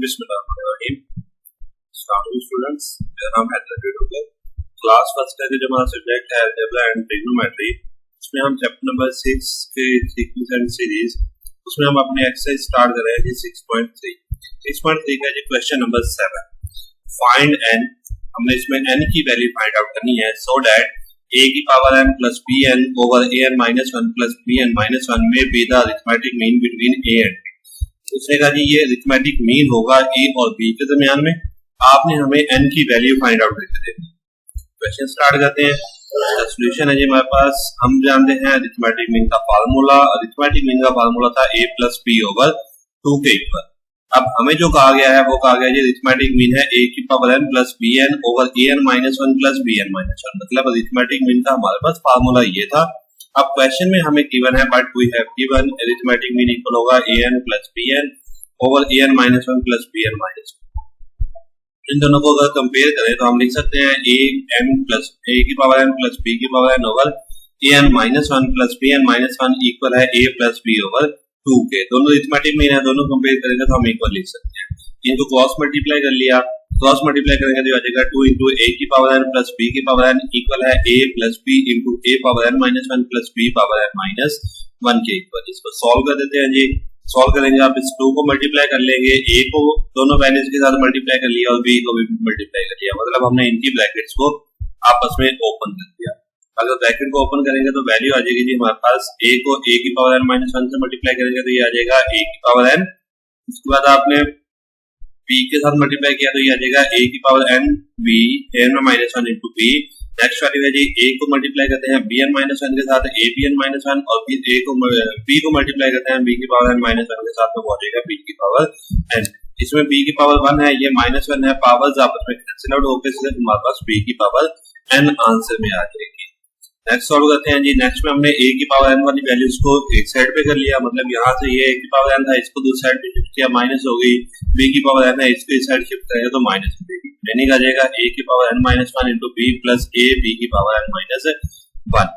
बिस्मिल्लाहिर्रहमानिर्रहीम। स्टूडेंट्स, मेरा नाम हैदर अली डोगर। क्लास फर्स्ट का जो हमारा सब्जेक्ट है अलजेब्रा एंड ट्रिग्नोमेट्री, उसमें हम चैप्टर नंबर 6 के सीक्वेंस एंड सीरीज, उसमें हम अपने एक्सरसाइज स्टार्ट कर रहे हैं 6.3 का जी क्वेश्चन नंबर 7। Find N. हमने इसमें एन की वैल्यू फाइंड आउट करनी है सो दैट a की power n plus B N over a n minus 1 plus B N minus 1 में be the arithmetic mean between a and b। उसने कहा जी ये अरिथमेटिक मीन होगा a और b के दरमियान में। आपने हमें n की वैल्यू फाइंड आउट करके देनी। क्वेश्चन स्टार्ट करते हैं। सॉल्यूशन है जी हमारे पास। हम जानते हैं अरिथमेटिक मीन का फार्मूला। अरिथमेटिक मीन का फार्मूला था a प्लस b ओवर 2 के इक्वल। अब हमें जो कहा गया है वो कहा गया है अरिथमेटिक मीन है a की power n plus B N over a n minus 1 plus B N minus 1। मतलब अरिथमेटिक मीन का हमारे पास फार्मूला ये था। अब क्वेश्चन में हमें गिवन है but we have given arithmetic mean equal होगा a n plus B N over a n minus 1 plus B N minus 1। इन दोनों को अगर कंपेयर करें तो हम लिख सकते हैं a की पावर n प्लस b की power n over a n minus 1 plus B N minus 1 equal है a प्लस b ओवर 2 के। दोनों अरिथमेटिक मीन है, दोनों कंपेयर करेंगे तो हम इक्वल लिख सकते हैं। इनको क्रॉस मल्टीप्लाई कर लिया। क्रॉस मल्टीप्लाई करेंगे तो आ जाएगा 2 इंटू a की पावर n प्लस b की पावर n इक्वल है a plus b into a power n minus 1 plus b power n minus 1 के इक्वल। इसको सॉल्व कर देते हैं जी। सॉल्व करेंगे आप इस 2 को मल्टीप्लाई कर लेंगे, a को दोनों वैल्यूज के साथ मल्टीप्लाई कर लिया और b को भी मल्टीप्लाई कर लिया। मतलब हमने इनकी ब्रैकेट्स को आपस में ओपन कर दिया। अगर ब्रैकेट को ओपन करेंगे तो वैल्यू आ जाएगी जी हमारे पास a को a की पावर n माइनस 1 से मल्टीप्लाई करेंगे तो ये आ जाएगा a की पावर n। उसके बाद आपने b के साथ मल्टीप्लाई किया तो ये आ जाएगा a की power n b n minus 1 into b। Next वाली है जी a को मल्टीप्लाई करते हैं bn माइनस 1 के साथ a bn माइनस 1 और फिर a को b को मल्टीप्लाई करते हैं b की पावर n माइनस 1 के साथ तो वो आ जाएगा b की पावर n। इसमें b की पावर 1 है, ये माइनस 1 है, पावर्स आपस में कैंसिल आउट होकर सिर्फ हमारे पास b की पावर n आंसर में आ जाएगी। नेक्स्ट सॉल्व करते हैं जी। नेक्स्ट में हमने a की पावर n वाली वैल्यूज को एक साइड पे कर लिया। मतलब यहाँ से ये a की पावर n था, इसको दूसरी साइड पे शिफ्ट किया, माइनस हो गई। b की पावर n है, इसको इस साइड शिफ्ट करेंगे तो माइनस हो जाएगी। यानी आ जाएगा a की power n minus 1 into b plus a b की पावर n माइनस 1।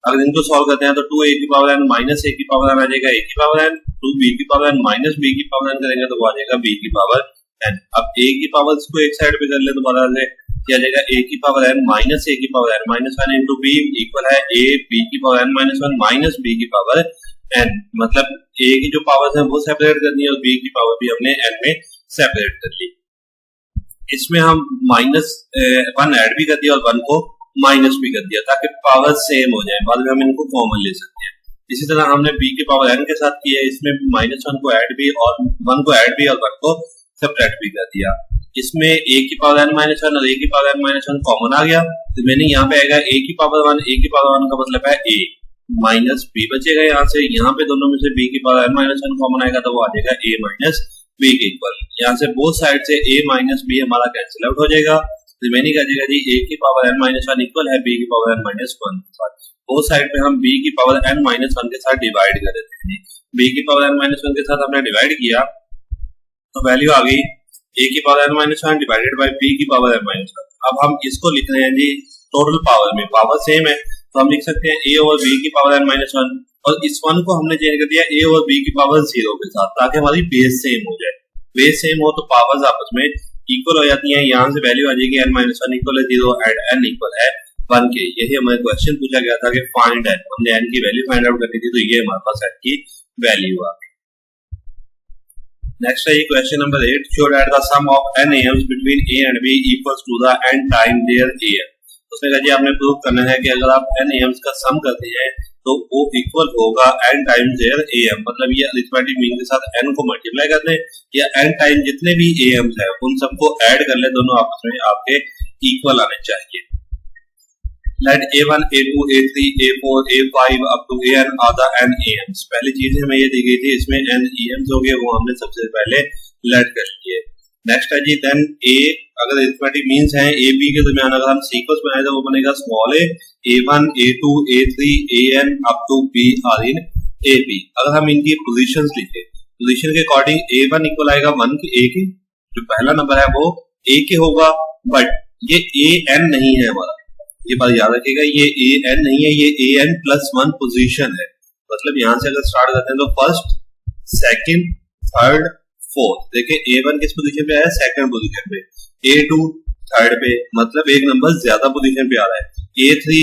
अगर इनको सॉल्व करते हैं तो 2a की पावर n माइनस a की पावर n आ जाएगा a की पावर n, 2b की पावर n माइनस b की पावर n करेंगे तो वो आ जाएगा b की पावर n। अब a की पावर्स को एक साइड पे कर ले तो बता दें क्या जाएगा a की पावर n माइनस a की power n minus 1 into b equal है a b की power n minus 1 minus b की पावर n। मतलब a की जो पावर्स हैं वो सेपरेट करनी है और b की पावर भी हमने n में सेपरेट कर ली। इसमें हम माइनस 1 ऐड भी कर दिया और 1 को माइनस भी कर दिया ताकि पावर सेम हो जाए। बाद में हम इनको कॉमन ले सकते हैं। इसी तरह हमने b की पावर n के साथ किया, इसमें माइनस 1 को ऐड भी और 1 को ऐड भी और 1 को सेपरेट भी कर दिया। इसमें a की पावर n माइनस 1 और a की पावर n माइनस 1 कॉमन आ गया तो मैंने यहाँ पे आएगा a की पावर 1। a की पावर 1 का मतलब है a माइनस b बचेगा यहाँ से। यहाँ पे दोनों में से b की पावर n माइनस 1 कॉमन आएगा तो वो आ जाएगा a माइनस b के इक्वल। यहाँ से बोथ साइड से a माइनस b हमारा कैंसिल आउट हो जाएगा। रिमेनिंग आ जाएगा जी a की पावर n माइनस 1 इक्वल है b की power n minus 1। Both side पे हम b की पावर n माइनस 1 के साथ डिवाइड कर देते हैं। b की पावर n माइनस 1 के साथ हमने डिवाइड किया तो वैल्यू आ गई a की power n minus 1 divided by b की पावर n माइनस 1। अब हम इसको लिख रहे हैं जी टोटल पावर में, पावर सेम है तो हम लिख सकते हैं a ओवर b की पावर n माइनस 1 और इस 1 को हमने चेंज कर दिया a ओवर b की पावर 0 के साथ ताकि हमारी बेस सेम हो जाए। बेस सेम हो तो पावर्स आपस में इक्वल हो जाती हैं। यहाँ से वैल्यू आ जाएगी n माइनस 1 इक्वल है 0 एंड n इक्वल है 1 के। यही हमारे क्वेश्चन पूछा गया था कि फाइंड n। हमने n की वैल्यू फाइंड आउट करनी थी तो ये हमारे पास n की वैल्यू आ गई। नेक्स्ट है question number 8। Show that the sum of n AMs between a and b equals to the n time their am। उसने कहा जी आपने प्रूव करना है कि अगर आप n एम्स का सम करते हैं तो वो इक्वल होगा n टाइम्स देयर am। मतलब ये अरिथमेटिक मीन के साथ n को मल्टीप्लाई कर दें या n टाइम जितने भी am's हैं उन सबको ऐड कर ले, दोनों आपस में आपके इक्वल आने चाहिए। Let a1, a2, a3, a4, a5 up to an are the n am's। पहली चीज हमें ये दी गई थी, इसमें n am's हो गए, वो हमने सबसे पहले लेट कर लिए। नेक्स्ट है जी देन a, अगर अरिथमेटिक मींस हैं a b के दरमियान अगर हम सीक्वेंस बनाए तो वो बनेगा small a1, a2, a3, an up to b are in ab। अगर हम इनकी पोजीशंस लिखें, पोजीशन के अकॉर्डिंग a1 इक्वल आएगा 1 के a के, जो पहला नंबर है वो a के होगा, बट ये an नहीं है हमारा, ये बात याद रखिएगा, ये a n नहीं है, ये a n प्लस 1 पोजीशन है। मतलब यहाँ से अगर स्टार्ट करते हैं तो फर्स्ट, सेकंड, थर्ड, फोर्थ। देखिए A1 किस पोजीशन पे है, सेकंड पोजीशन पे, A2 थर्ड पे, मतलब एक नंबर ज्यादा पोजीशन पे आ रहा है, A3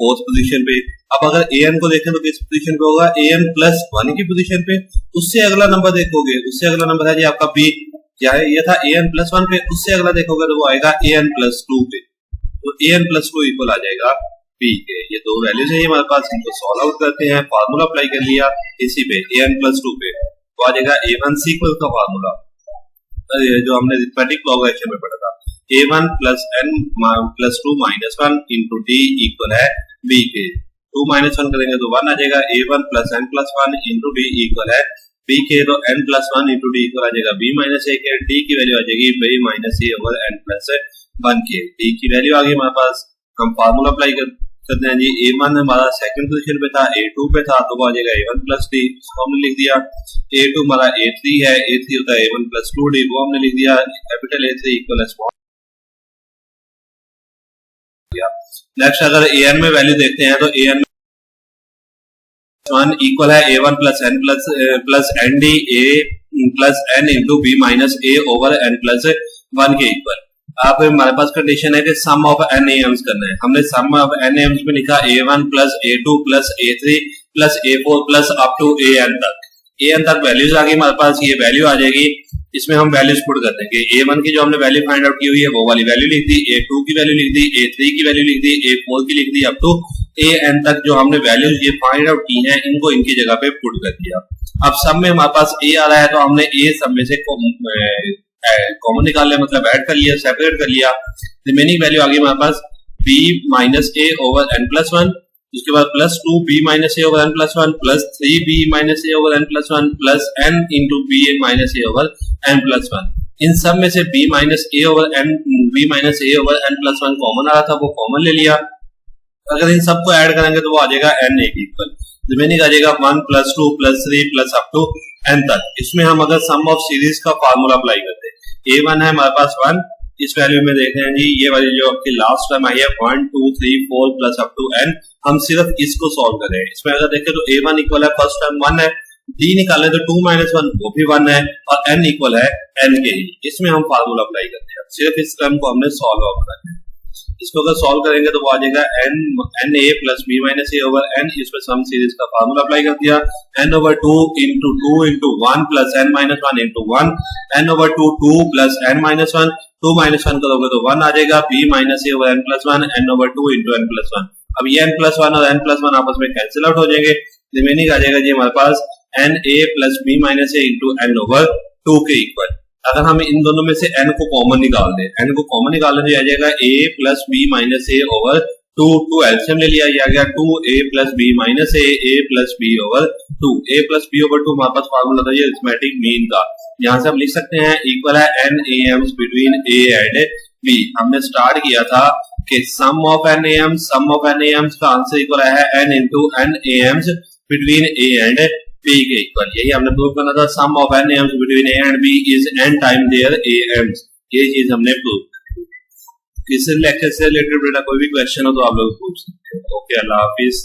फोर्थ पोजीशन पे। अब अगर AN को देखें तो किस पोजीशन पे होगा, AN प्लस 1 की पोजीशन पे। उससे अगला नंबर देखोगे, उससे अगला नंबर है जी आपका B, क्या है, ये था AN प्लस 1 पे। उससे अगला देखोगे तो वो आएगा AN प्लस 2 पे, तो AN प्लस 2 इक्वल आ जाएगा B के। ये दो वैल्यूज है हमारे पास, इनको सॉल्व आउट करते हैं, फार्मूला अप्लाई कर लिया इसी पे AN प्लस 2 पे, तो आ जाएगा A1 सीक्वल का फार्मूला जो हमने अरिथमेटिक प्रोग्रेशन में पढ़ा था, A1 plus N plus 2 minus 1 into D equal है B के। 2 माइनस 1 करेंगे तो 1 आ जाएगा, A1 plus N plus 1 into D equal है B के, तो N plus 1 into D equal आ जाएगा B माइनस A के। D की वैल्यू आ जाएगी B minus A over N plus 1 के। D की वैल्यू आ गई हमारे पास, हम फार्मूला अप्लाई करते हैं जी। A1 हमारा सेकंड पोजीशन पे था, A2 पे था, तो वो आ जाएगा A1 प्लस D, इसको हमने लिख दिया। A2 हमारा A3 है, A3 होता है A1 प्लस 2D, वो हमने लिख दिया। कैपिटल A3 इक्वल है स्मॉल। नेक्स्ट अगर AN में वैल्यू देखते हैं तो AN 1 इक्वल है A1 plus N plus ND A plus N into B minus A over N plus 1 के इक्वल। अब हमारे पास कंडीशन है कि सम ऑफ NAMs करना है। हमने सम ऑफ NAMs में लिखा A1 plus A2 plus A3 plus A4 plus up to AN तक। AN तक वैल्यूज आ गई हमारे पास, ये वैल्यू आ जाएगी। इसमें हम वैल्यूज पुट करते हैं कि A1 की जो हमने वैल्यू फाइंड आउट की हुई है वो वाली वैल्यू लिख दी, A2 की वैल्यू लिख दी, A3 की वैल्यू लिख दी, A4 की लिख दी, अप टू AN तक जो हमने वैल्यूज ये फाइंड आउट की हैं इनको इनकी जगह पे पुट कर दिया। अब सब में हमारे पास A आ रहा है तो हमने A सब में से कॉमन निकाल लिया, मतलब ऐड कर लिया, सेपरेट कर लिया। रिमेनिंग वैल्यू आ गई हमारे पास B minus A over N plus 1, उसके बाद plus 2 B minus A over N plus 1 plus 3 B minus A over N plus 1 plus N into B minus A over N plus 1। इन सब में से B minus A over N plus 1 common आ रहा था, वो कॉमन ले लिया। अगर इन सबको ऐड करेंगे तो वो आ जाएगा N इक्वल, रिमेनिंग आ जाएगा 1 plus 2 plus 3 plus up to N तक। इसमें हम अगर सम ऑफ सीरीज का फार्मूला अप्लाई करते हैं, A1 है हमारे पास 1, इस वैल्यू में देखते हैं जी ये वाली जो आपकी लास्ट टर्म आई है 1 2 3 4 प्लस अप टू N, हम सिर्फ इसको सॉल्व कर रहे हैं। इसमें अगर देखें तो A1 इक्वल है फर्स्ट टर्म 1 है, D निकाले तो 2 माइनस 1 वो भी 1 है, और N इक्वल है N के ही। इसमें हम फार्मूला अप्लाई करते हैं, सिर्फ इस टर्म को हमने सॉल्व आउट करना है। इसको अगर सॉल्व करेंगे तो वो आ जाएगा N A plus B minus A over N, इसमें सम सीरीज का फार्मूला अप्लाई कर दिया। N over 2 into 1 plus N minus 1 into 1, N over 2 plus N minus 1, 2 minus 1 करोगे तो 1 आ जाएगा, B minus A over N plus 1, N over 2 into N plus 1। अब ये N प्लस 1 और N प्लस 1 आपस में कैंसिल आउट हो जाएंगे, रिमेनिंग आ जाएगा जी हमारे पास N A plus B minus A into N over 2 के इक्वल। अगर हम इन दोनों में से N को कॉमन निकाल दें, N को कॉमन निकालने से आ जाएगा A plus B minus A over 2 LCM ले लिया, ये आ गया 2A plus B minus A plus B over 2। A plus B over 2 हमारे पास फार्मूला था ये अरिथमेटिक मीन का, यहाँ से हम लिख सकते हैं इक्वल है NAMs between A and B। हमने स्टार्ट किया था कि सम ऑफ NAMs का आंसर इक्वल है N into NAMs between A and B के इक्वल। यही हमने प्रूव करना था, sum of NAMs between A and B is N time their AMs, ये चीज हमने प्रूव की। इस लेक्चर से रिलेटेड कोई भी क्वेश्चन हो तो आप लोग पूछ सकते हैं। ओके, अल्लाह हाफिज।